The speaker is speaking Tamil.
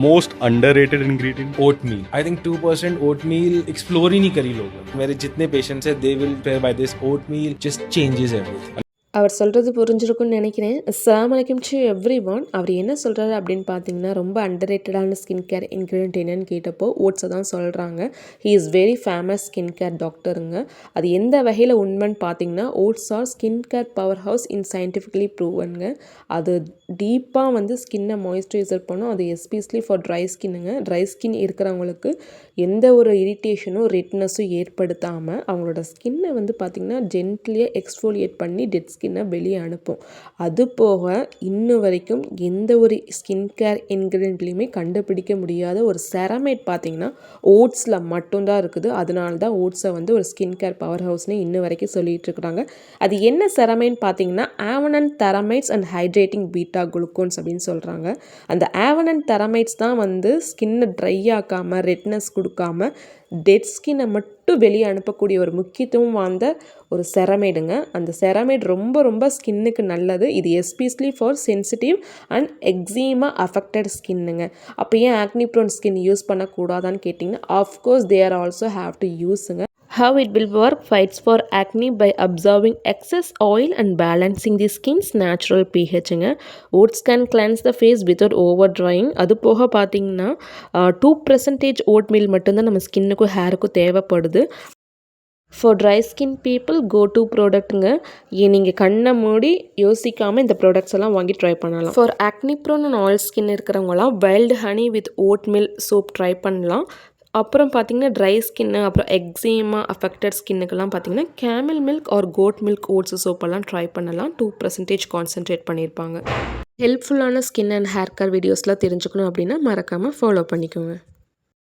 Most underrated ingredient? oatmeal. I think 2% oatmeal explore ही नहीं करी लोगों ने. मेरे जितने patients हैं they will pair by this oatmeal just changes everything. அவர் சொல்கிறது புரிஞ்சிருக்கும்னு நினைக்கிறேன். அஸ்ஸலாமு அலைக்கும் டு எவ்ரி ஒன். அவர் என்ன சொல்கிறாரு அப்படின்னு பார்த்தீங்கன்னா, ரொம்ப அண்டர்ரேட்டடான ஸ்கின் கேர் இன்க்ரீடியன்ட் என்னன்னு கேட்டப்போ ஓட்ஸை தான் சொல்கிறாங்க. He is very famous skin care டாக்டருங்க. அது எந்த வகையில் உண்மைன்னு பார்த்தீங்கன்னா, oats are skin care power house in scientifically ப்ரூவனுங்க. அது டீப்பாக வந்து ஸ்கின்னை மாய்ஸ்சரைசர் பண்ணும். அது எஸ்பெஷலி ஃபார் ட்ரை ஸ்கின்னுங்க. ட்ரை ஸ்கின் இருக்கிறவங்களுக்கு எந்த ஒரு இரிட்டேஷனும் ரெட்னஸும் ஏற்படுத்தாமல் அவங்களோட ஸ்கின்னை வந்து பார்த்திங்கன்னா ஜென்ட்லியாக எக்ஸ்ஃபோலியேட் பண்ணி டெட் ஸ்கின்னை வெளியே அனுப்பும். அது போக இன்னும் வரைக்கும் எந்த ஒரு ஸ்கின் கேர் இன்க்ரீடியன்ட்லையுமே கண்டுபிடிக்க முடியாத ஒரு செரமைட் பார்த்திங்கன்னா ஓட்ஸில் மட்டும்தான் இருக்குது. அதனால தான் ஓட்ஸை வந்து ஒரு ஸ்கின் கேர் பவர் ஹவுஸ்னு இன்னும் வரைக்கும் சொல்லிகிட்டு இருக்கிறாங்க. அது என்ன செரமைன்னு பார்த்தீங்கன்னா ஆவனன் தெரமைட்ஸ் அண்ட் ஹைட்ரேட்டிங் பீட்டா குளுக்கோன்ஸ் அப்படின்னு சொல்கிறாங்க. அந்த ஆவனன் தெரமைட்ஸ் தான் வந்து ஸ்கின்னை ட்ரை ஆக்காமல் ரெட்னஸ் கொடுக்காம டெட் ஸ்கின்னை மட்டும் வெளியே அனுப்பக்கூடிய ஒரு முக்கியத்துவம் வாய்ந்த ஒரு செரமைடுங்க. அந்த செரமைடு ரொம்ப ரொம்ப ஸ்கின்னுக்கு நல்லது. இது especially for sensitive and eczema affected ஸ்கின்னுங்க. அப்போ ஏன் ஆக்னி ப்ரோன் ஸ்கின் யூஸ் பண்ணக்கூடாதான்னு கேட்டிங்கன்னா of course they are also have to யூஸுங்க. How it will work fights for acne by absorbing excess oil and balancing the skin's natural pHங்க. Oats can cleanse the face without over drying. அது போக பார்த்தீங்கன்னா 2% oatmeal மட்டும்தான் நம்ம ஸ்கின்னுக்கும் ஹேருக்கும் தேவைப்படுது. For dry skin people go to ப்ராடக்ட்டுங்க. நீங்கள் கண்ணை மூடி யோசிக்காமல் இந்த ப்ராடக்ட்ஸ் எல்லாம் வாங்கி ட்ரை பண்ணலாம். For acne prone and oil skin இருக்கிறவங்களாம் wild honey with oatmeal soap try பண்ணலாம். அப்புறம் பார்த்திங்கன்னா ட்ரை ஸ்கின்னு அப்புறம் எக்ஸீமா அஃபெக்டட் ஸ்கின்னுக்கெல்லாம் பார்த்திங்கன்னா camel milk or goat milk oats சோப்பெல்லாம் ட்ரை பண்ணலாம். 2% கான்சன்ட்ரேட் பண்ணியிருப்பாங்க. ஹெல்ப்ஃபுல்லான ஸ்கின் அண்ட் ஹேர் கேர் வீடியோஸ்லாம் தெரிஞ்சுக்கணும் அப்படின்னா மறக்காமல் ஃபாலோ பண்ணிக்கோங்க.